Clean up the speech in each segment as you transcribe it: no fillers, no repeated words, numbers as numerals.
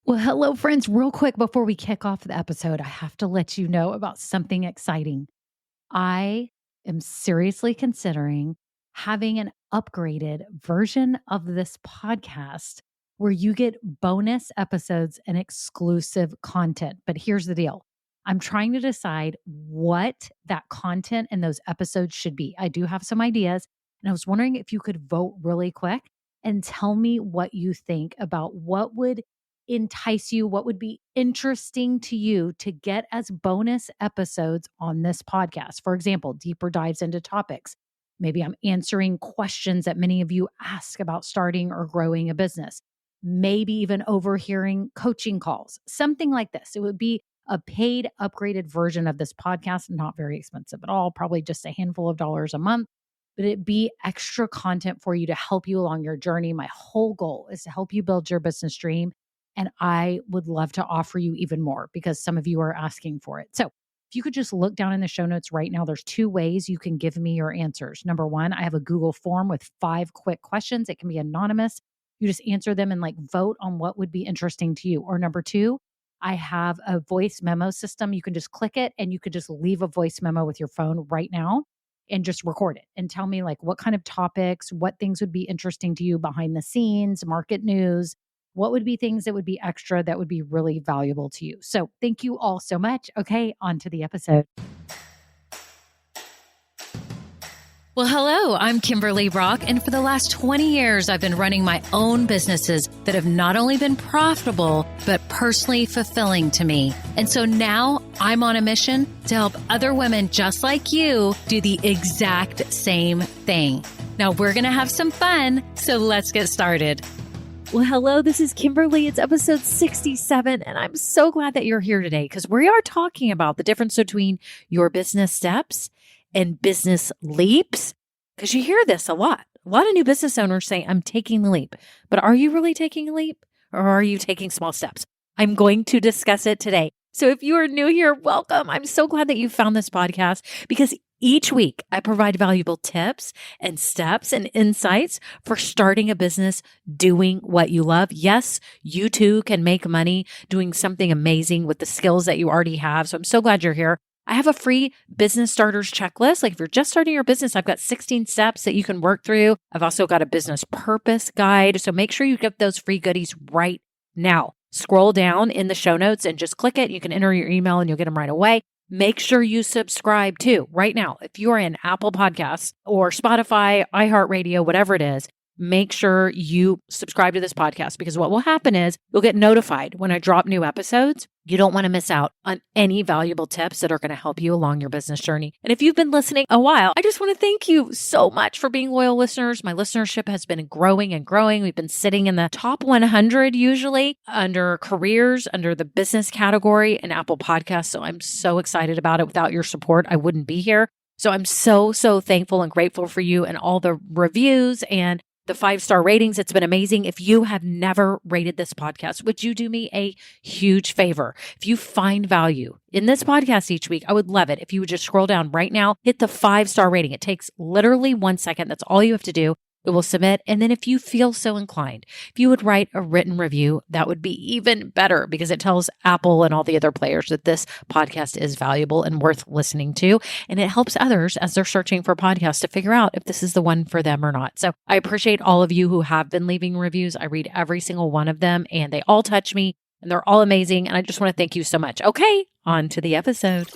Well, hello, friends. Real quick before we kick off the episode, I have to let you know about something exciting. I am seriously considering having an upgraded version of this podcast where you get bonus episodes and exclusive content. But here's the deal, I'm trying to decide what that content and those episodes should be. I do have some ideas, and I was wondering if you could vote really quick and tell me what you think about what would entice you, what would be interesting to you to get as bonus episodes on this podcast. For example, deeper dives into topics. Maybe I'm answering questions that many of you ask about starting or growing a business. Maybe even overhearing coaching calls, something like this. It would be a paid, upgraded version of this podcast, not very expensive at all, probably just a handful of dollars a month, but it be extra content for you to help you along your journey. My whole goal is to help you build your business dream. And I would love to offer you even more because some of you are asking for it. So if you could just look down in the show notes right now, there's two ways you can give me your answers. Number one, I have a Google form with 5 quick questions. It can be anonymous. You just answer them and vote on what would be interesting to you. Or number two, I have a voice memo system. You can just click it and you could just leave a voice memo with your phone right now and just record it and tell me what kind of topics, what things would be interesting to you behind the scenes, market news, what would be things that would be extra that would be really valuable to you. So thank you all so much. Okay, on to the episode. Well, hello, I'm Kimberly Brock, and for the last 20 years, I've been running my own businesses that have not only been profitable, but personally fulfilling to me. And so now I'm on a mission to help other women just like you do the exact same thing. Now we're going to have some fun, so let's get started. Well, hello, this is Kimberly. It's episode 67, and I'm so glad that you're here today because we are talking about the difference between your business steps and business leaps, because you hear this a lot. A lot of new business owners say, I'm taking the leap, but are you really taking a leap or are you taking small steps? I'm going to discuss it today. So if you are new here, welcome. I'm so glad that you found this podcast because each week, I provide valuable tips and steps and insights for starting a business doing what you love. Yes, you too can make money doing something amazing with the skills that you already have. So I'm so glad you're here. I have a free business starters checklist. If you're just starting your business, I've got 16 steps that you can work through. I've also got a business purpose guide. So make sure you get those free goodies right now. Scroll down in the show notes and just click it. You can enter your email and you'll get them right away. Make sure you subscribe too right now. If you are in Apple Podcasts or Spotify, iHeartRadio, whatever it is, make sure you subscribe to this podcast because what will happen is you'll get notified when I drop new episodes. You don't want to miss out on any valuable tips that are going to help you along your business journey. And if you've been listening a while, I just want to thank you so much for being loyal listeners. My listenership has been growing and growing. We've been sitting in the top 100 usually under careers, under the business category in Apple Podcasts. So I'm so excited about it. Without your support, I wouldn't be here. So I'm so thankful and grateful for you and all the reviews and the 5-star ratings. It's been amazing. If you have never rated this podcast, would you do me a huge favor? If you find value in this podcast each week, I would love it if you would just scroll down right now, hit the 5-star rating. It takes literally 1 second. That's all you have to do. It will submit. And then if you feel so inclined, if you would write a written review, that would be even better because it tells Apple and all the other players that this podcast is valuable and worth listening to. And it helps others as they're searching for podcasts to figure out if this is the one for them or not. So I appreciate all of you who have been leaving reviews. I read every single one of them and they all touch me and they're all amazing. And I just want to thank you so much. Okay, on to the episode.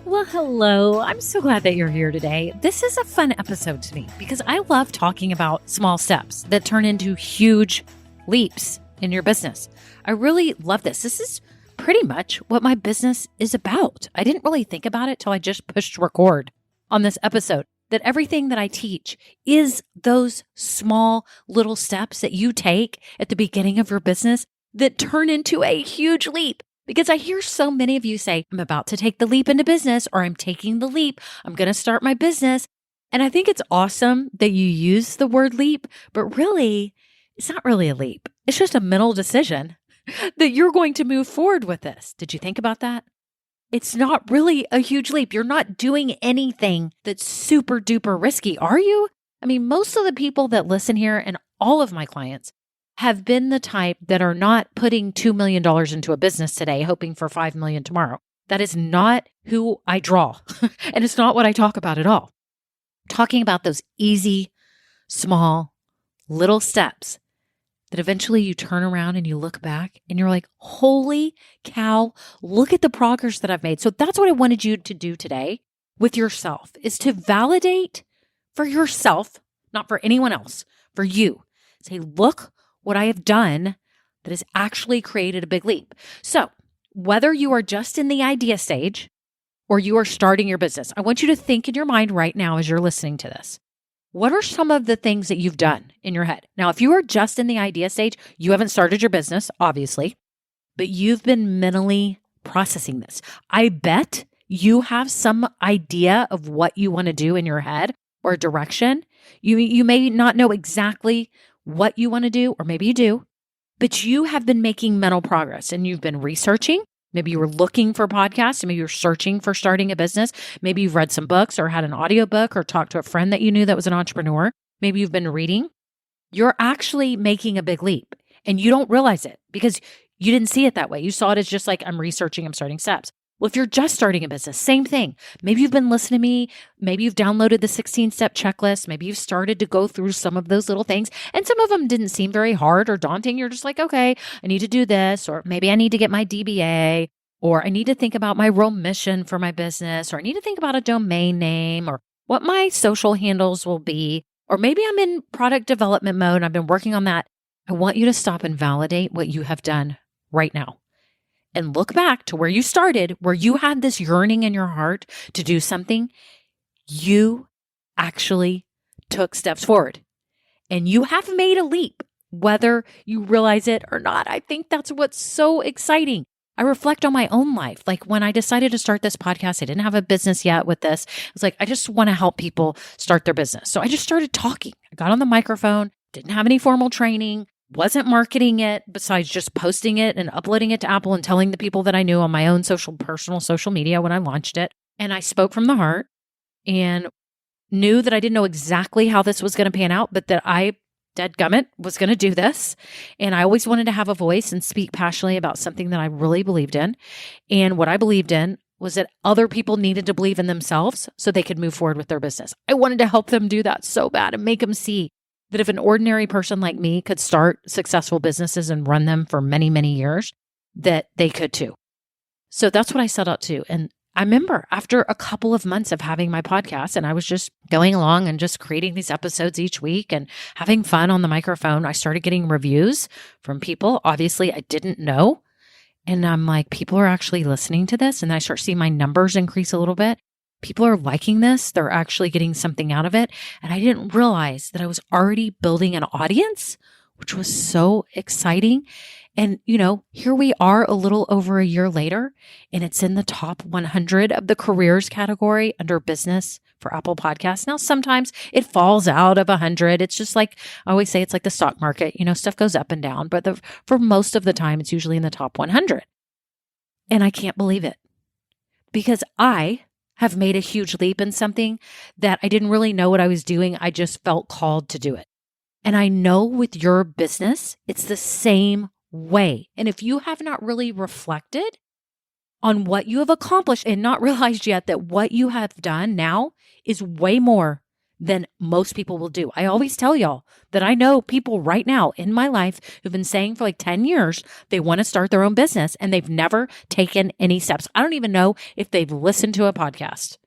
Well, hello. I'm so glad that you're here today. This is a fun episode to me because I love talking about small steps that turn into huge leaps in your business. I really love this. This is pretty much what my business is about. I didn't really think about it till I just pushed record on this episode, that everything that I teach is those small little steps that you take at the beginning of your business that turn into a huge leap. Because I hear so many of you say, I'm about to take the leap into business, or I'm taking the leap. I'm going to start my business. And I think it's awesome that you use the word leap, but really, it's not really a leap. It's just a mental decision that you're going to move forward with this. Did you think about that? it's not really a huge leap. You're not doing anything that's super duper risky, are you? I mean, most of the people that listen here and all of my clients have been the type that are not putting $2 million into a business today, hoping for $5 million tomorrow. That is not who I draw. And it's not what I talk about at all. Talking about those easy, small, little steps that eventually you turn around and you look back and you're like, holy cow, look at the progress that I've made. So that's what I wanted you to do today with yourself, is to validate for yourself, not for anyone else, for you. Say, look what I have done that has actually created a big leap. So whether you are just in the idea stage or you are starting your business, I want you to think in your mind right now as you're listening to this. What are some of the things that you've done in your head? Now, if you are just in the idea stage, you haven't started your business, obviously, but you've been mentally processing this. I bet you have some idea of what you want to do in your head or a direction. You may not know exactly what you want to do, or maybe you do, but you have been making mental progress and you've been researching. Maybe you were looking for podcasts. Maybe you're searching for starting a business. Maybe you've read some books or had an audiobook or talked to a friend that you knew that was an entrepreneur. Maybe you've been reading. You're actually making a big leap and you don't realize it because you didn't see it that way. You saw it as just like, I'm researching, I'm starting steps. Well, if you're just starting a business, same thing. Maybe you've been listening to me. Maybe you've downloaded the 16-step checklist. Maybe you've started to go through some of those little things. And some of them didn't seem very hard or daunting. You're just like, okay, I need to do this, or maybe I need to get my DBA, or I need to think about my real mission for my business, or I need to think about a domain name, or what my social handles will be, or maybe I'm in product development mode. I've been working on that. I want you to stop and validate what you have done right now. And look back to where you started, where you had this yearning in your heart to do something. You actually took steps forward and you have made a leap, whether you realize it or not. I think that's what's so exciting. I reflect on my own life. Like when I decided to start this podcast, I didn't have a business yet with this. I was like, I just want to help people start their business. So I just started talking. I got on the microphone, didn't have any formal training, wasn't marketing it besides just posting it and uploading it to Apple and telling the people that I knew on my own personal social media when I launched it. And I spoke from the heart and knew that I didn't know exactly how this was going to pan out, but that I, dadgummit, was going to do this. And I always wanted to have a voice and speak passionately about something that I really believed in. And what I believed in was that other people needed to believe in themselves so they could move forward with their business. I wanted to help them do that so bad and make them see that if an ordinary person like me could start successful businesses and run them for many, many years, that they could too. So that's what I set out to. And I remember after a couple of months of having my podcast and I was just going along and just creating these episodes each week and having fun on the microphone, I started getting reviews from people. Obviously, I didn't know. And I'm like, people are actually listening to this. And I start seeing my numbers increase a little bit. People are liking this. They're actually getting something out of it. And I didn't realize that I was already building an audience, which was so exciting. And, here we are a little over a year later, and it's in the top 100 of the careers category under business for Apple Podcasts. Now, sometimes it falls out of 100. It's just like, I always say, it's like the stock market, stuff goes up and down, but for most of the time, it's usually in the top 100. And I can't believe it because I have made a huge leap in something that I didn't really know what I was doing. I just felt called to do it. And I know with your business, it's the same way. And if you have not really reflected on what you have accomplished and not realized yet that what you have done now is way more than most people will do. I always tell y'all that I know people right now in my life who've been saying for like 10 years, they want to start their own business and they've never taken any steps. I don't even know if they've listened to a podcast.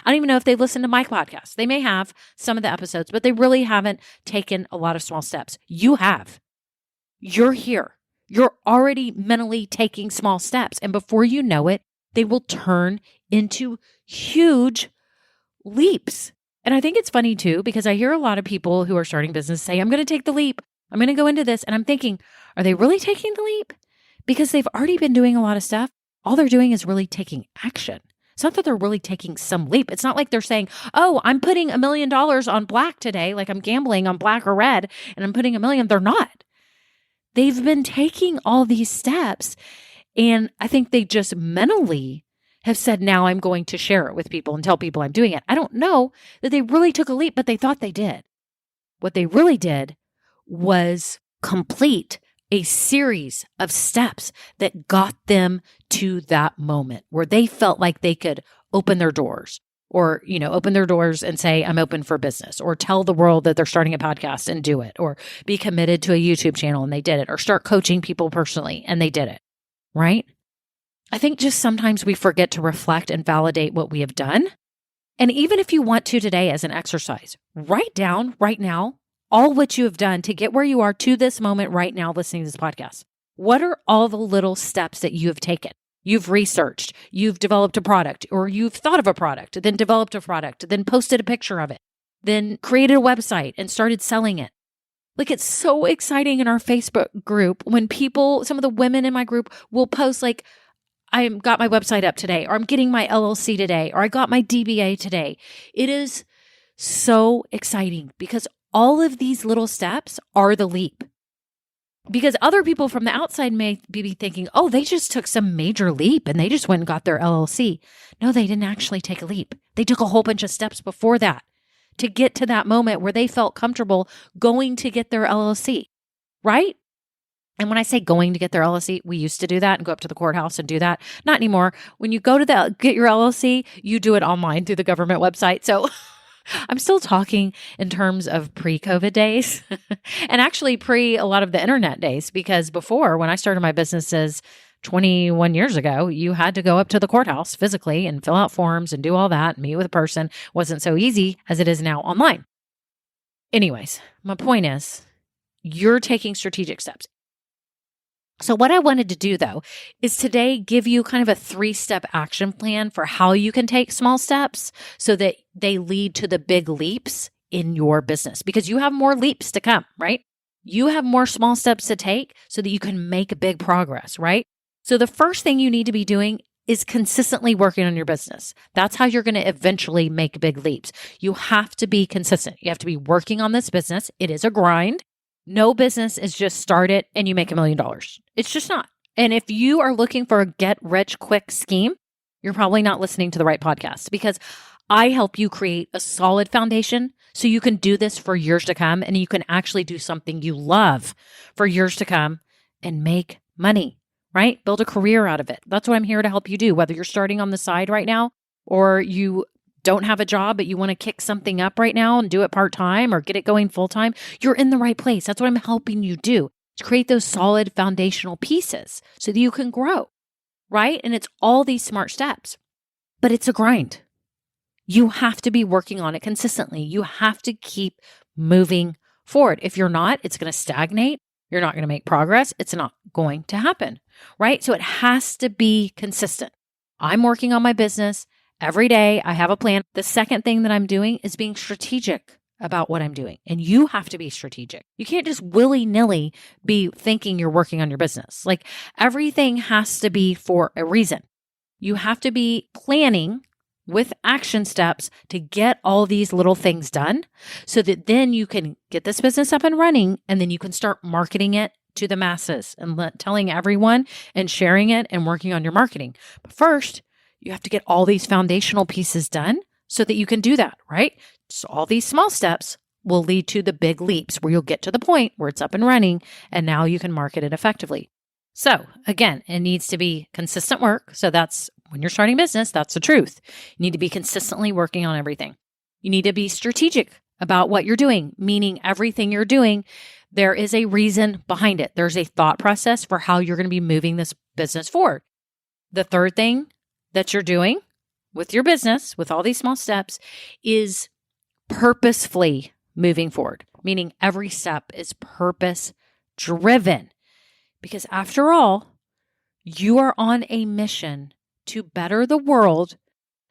I don't even know if they've listened to my podcast. They may have some of the episodes, but they really haven't taken a lot of small steps. You have. You're here. You're already mentally taking small steps. And before you know it, they will turn into huge leaps. And I think it's funny too, because I hear a lot of people who are starting business say, I'm going to take the leap. I'm going to go into this. And I'm thinking, are they really taking the leap? Because they've already been doing a lot of stuff. All they're doing is really taking action. It's not that they're really taking some leap. It's not like they're saying, oh, I'm putting $1 million on black today. Like I'm gambling on black or red and I'm putting $1 million. They're not. They've been taking all these steps. And I think they just mentally have said, now I'm going to share it with people and tell people I'm doing it. I don't know that they really took a leap, but they thought they did. What they really did was complete a series of steps that got them to that moment where they felt like they could open their doors or, open their doors and say, I'm open for business, or tell the world that they're starting a podcast and do it, or be committed to a YouTube channel and they did it, or start coaching people personally and they did it, right? I think just sometimes we forget to reflect and validate what we have done. And even if you want to today as an exercise, write down right now all what you have done to get where you are to this moment right now listening to this podcast. What are all the little steps that you have taken? You've researched, you've developed a product, or you've thought of a product, then developed a product, then posted a picture of it, then created a website and started selling it. Like, it's so exciting in our Facebook group when some of the women in my group will post like, I got my website up today, or I'm getting my LLC today, or I got my DBA today. It is so exciting because all of these little steps are the leap. Because other people from the outside may be thinking, oh, they just took some major leap and they just went and got their LLC. No, they didn't actually take a leap. They took a whole bunch of steps before that to get to that moment where they felt comfortable going to get their LLC, right? And when I say going to get their LLC, we used to do that and go up to the courthouse and do that. Not anymore. When you go to get your LLC, you do it online through the government website. So I'm still talking in terms of pre-COVID days and actually a lot of the internet days, because before, when I started my businesses 21 years ago, you had to go up to the courthouse physically and fill out forms and do all that, meet with a person. It wasn't so easy as it is now online. Anyways, my point is, you're taking strategic steps. So what I wanted to do, though, is today give you kind of a 3-step action plan for how you can take small steps so that they lead to the big leaps in your business, because you have more leaps to come, right? You have more small steps to take so that you can make big progress, right? So the first thing you need to be doing is consistently working on your business. That's how you're going to eventually make big leaps. You have to be consistent. You have to be working on this business. It is a grind. No business is just start it and you make $1 million. It's just not. And if you are looking for a get rich quick scheme, you're probably not listening to the right podcast, because I help you create a solid foundation so you can do this for years to come, and you can actually do something you love for years to come and make money, right? Build a career out of it. That's what I'm here to help you do, whether you're starting on the side right now or you don't have a job, but you want to kick something up right now and do it part-time or get it going full-time, you're in the right place. That's what I'm helping you do, to create those solid foundational pieces so that you can grow, right? And it's all these smart steps, but it's a grind. You have to be working on it consistently. You have to keep moving forward. If you're not, it's going to stagnate. You're not going to make progress. It's not going to happen, right? So it has to be consistent. I'm working on my business. Every day I have a plan. The second thing that I'm doing is being strategic about what I'm doing. And you have to be strategic. You can't just willy-nilly be thinking you're working on your business. Like, everything has to be for a reason. You have to be planning with action steps to get all these little things done so that then you can get this business up and running, and then you can start marketing it to the masses and telling everyone and sharing it and working on your marketing. But first, you have to get all these foundational pieces done so that you can do that, right? So all these small steps will lead to the big leaps where you'll get to the point where it's up and running and now you can market it effectively. So again, it needs to be consistent work. So that's when you're starting a business, that's the truth. You need to be consistently working on everything. You need to be strategic about what you're doing, meaning everything you're doing, there is a reason behind it. There's a thought process for how you're going to be moving this business forward. The third thing that you're doing with your business, with all these small steps, is purposefully moving forward, meaning every step is purpose driven. Because after all, you are on a mission to better the world.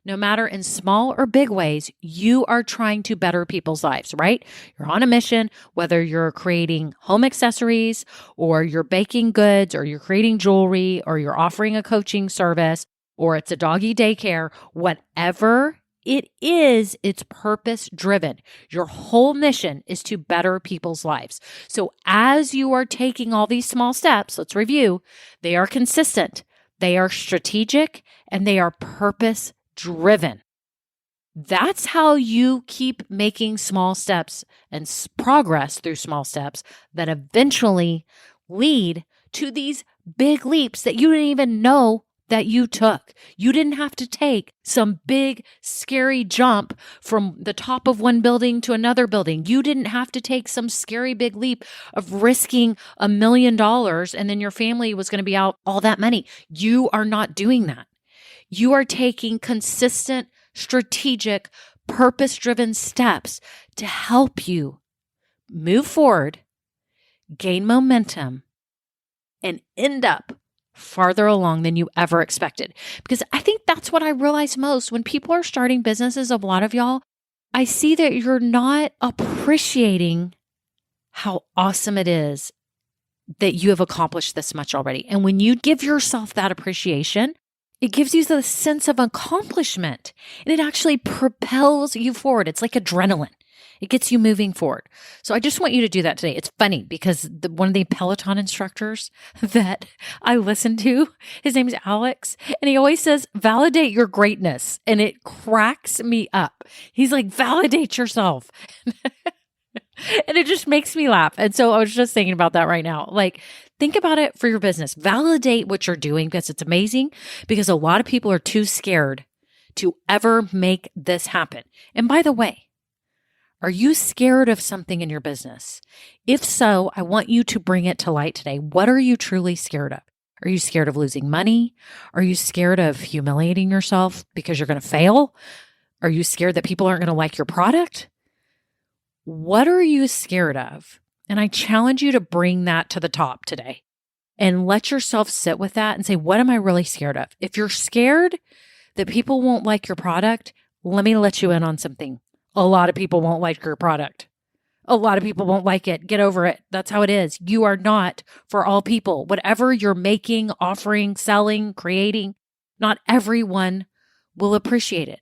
No matter in small or big ways, you are trying to better people's lives, right? You're on a mission, whether you're creating home accessories or you're baking goods or you're creating jewelry or you're offering a coaching service or it's a doggy daycare, whatever it is, it's purpose driven. Your whole mission is to better people's lives. So as you are taking all these small steps, let's review, they are consistent. They are strategic and they are purpose driven. That's how you keep making small steps and progress through small steps that eventually lead to these big leaps that you didn't even know that you took. You didn't have to take some big, scary jump from the top of one building to another building. You didn't have to take some scary big leap of risking $1 million and then your family was going to be out all that money. You are not doing that. You are taking consistent, strategic, purpose-driven steps to help you move forward, gain momentum, and end up farther along than you ever expected. Because I think that's what I realize most when people are starting businesses. A lot of y'all, I see that you're not appreciating how awesome it is that you have accomplished this much already. And when you give yourself that appreciation, it gives you the sense of accomplishment and it actually propels you forward. It's like adrenaline. It gets you moving forward. So I just want you to do that today. It's funny because one of the Peloton instructors that I listen to, his name is Alex, and he always says, validate your greatness. And it cracks me up. He's like, validate yourself. And it just makes me laugh. And so I was just thinking about that right now. Like, think about it for your business. Validate what you're doing because it's amazing, because a lot of people are too scared to ever make this happen. And by the way, are you scared of something in your business? If so, I want you to bring it to light today. What are you truly scared of? Are you scared of losing money? Are you scared of humiliating yourself because you're going to fail? Are you scared that people aren't going to like your product? What are you scared of? And I challenge you to bring that to the top today and let yourself sit with that and say, what am I really scared of? If you're scared that people won't like your product, let me let you in on something. A lot of people won't like your product. A lot of people won't like it. Get over it. That's how it is. You are not for all people. Whatever you're making, offering, selling, creating, not everyone will appreciate it.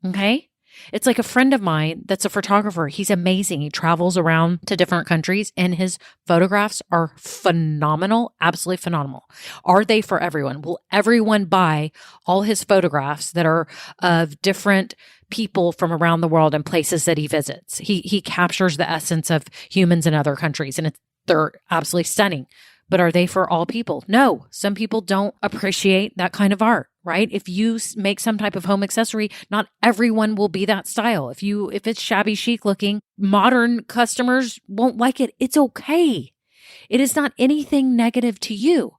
Okay? It's like a friend of mine that's a photographer. He's amazing. He travels around to different countries and his photographs are phenomenal, absolutely phenomenal. Are they for everyone? Will everyone buy all his photographs that are of different people from around the world and places that he visits? He captures the essence of humans in other countries and they're absolutely stunning. But are they for all people? No. Some people don't appreciate that kind of art, right? If you make some type of home accessory, not everyone will be that style. If it's shabby chic looking, modern customers won't like it. It's okay. It is not anything negative to you.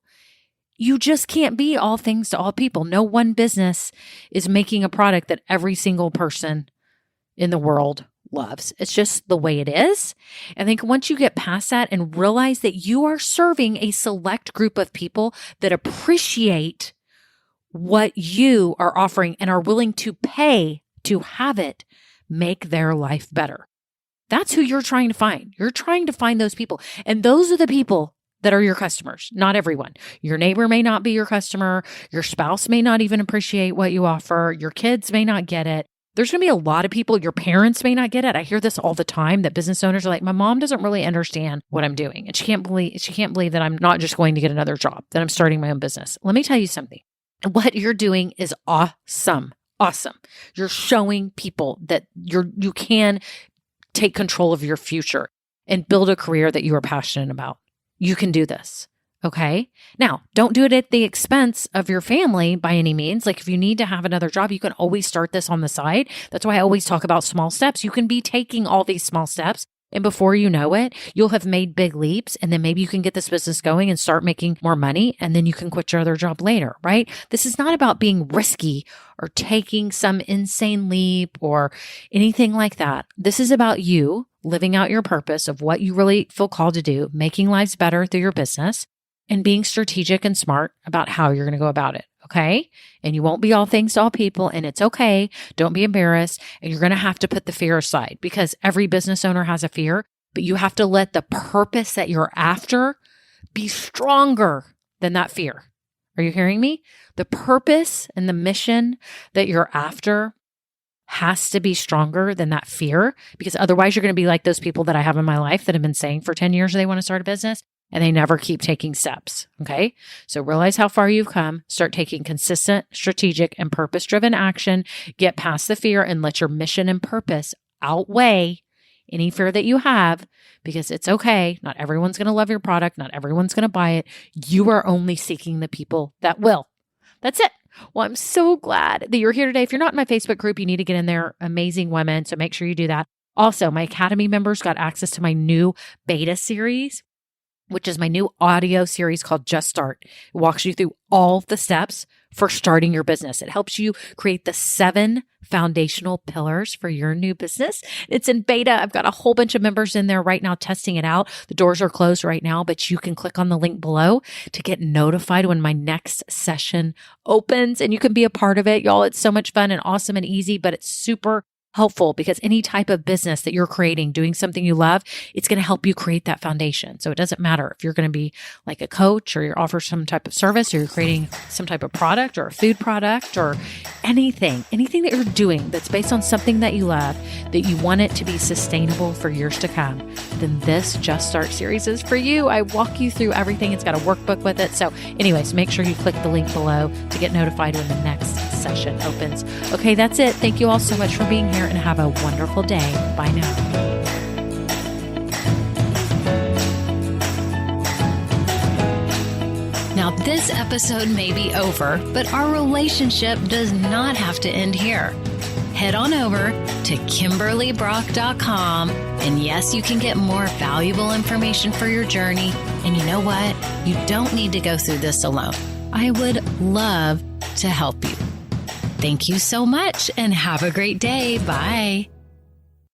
You just can't be all things to all people. No one business is making a product that every single person in the world loves. It's just the way it is. I think once you get past that and realize that you are serving a select group of people that appreciate what you are offering and are willing to pay to have it make their life better. That's who you're trying to find. You're trying to find those people. And those are the people that are your customers, not everyone. Your neighbor may not be your customer. Your spouse may not even appreciate what you offer. Your kids may not get it. There's going to be a lot of people, your parents may not get it. I hear this all the time that business owners are like, my mom doesn't really understand what I'm doing. And she can't believe that I'm not just going to get another job, that I'm starting my own business. Let me tell you something. What you're doing is awesome. Awesome. You're showing people that you can take control of your future and build a career that you are passionate about. You can do this. Okay. Now, don't do it at the expense of your family by any means. Like if you need to have another job, you can always start this on the side. That's why I always talk about small steps. You can be taking all these small steps and before you know it, you'll have made big leaps and then maybe you can get this business going and start making more money and then you can quit your other job later, right? This is not about being risky or taking some insane leap or anything like that. This is about you living out your purpose of what you really feel called to do, making lives better through your business, and being strategic and smart about how you're going to go about it. Okay. And you won't be all things to all people and it's okay. Don't be embarrassed. And you're going to have to put the fear aside because every business owner has a fear, but you have to let the purpose that you're after be stronger than that fear. Are you hearing me? The purpose and the mission that you're after has to be stronger than that fear because otherwise you're going to be like those people that I have in my life that have been saying for 10 years they want to start a business. and they never keep taking steps. Okay. So realize how far you've come, start taking consistent, strategic, and purpose-driven action, get past the fear and let your mission and purpose outweigh any fear that you have, because it's okay. Not everyone's going to love your product. Not everyone's going to buy it. You are only seeking the people that will. That's it. Well, I'm so glad that you're here today. If you're not in my Facebook group, you need to get in there. Amazing women. So make sure you do that. Also, my Academy members got access to my new beta series, which is my new audio series called Just Start. It walks you through all the steps for starting your business. It helps you create the 7 foundational pillars for your new business. It's in beta. I've got a whole bunch of members in there right now testing it out. The doors are closed right now, but you can click on the link below to get notified when my next session opens, and you can be a part of it. Y'all, it's so much fun and awesome and easy, but it's super helpful because any type of business that you're creating, doing something you love, it's going to help you create that foundation. So it doesn't matter if you're going to be like a coach or you offer some type of service or you're creating some type of product or a food product or anything that you're doing that's based on something that you love, that you want it to be sustainable for years to come, then this Just Start series is for you. I walk you through everything. It's got a workbook with it. So anyways, make sure you click the link below to get notified when the next session opens. Okay, that's it. Thank you all so much for being here and have a wonderful day. Bye now. Now, this episode may be over, but our relationship does not have to end here. Head on over to KimberlyBrock.com, and yes, you can get more valuable information for your journey. And you know what? You don't need to go through this alone. I would love to help you. Thank you so much and have a great day. Bye.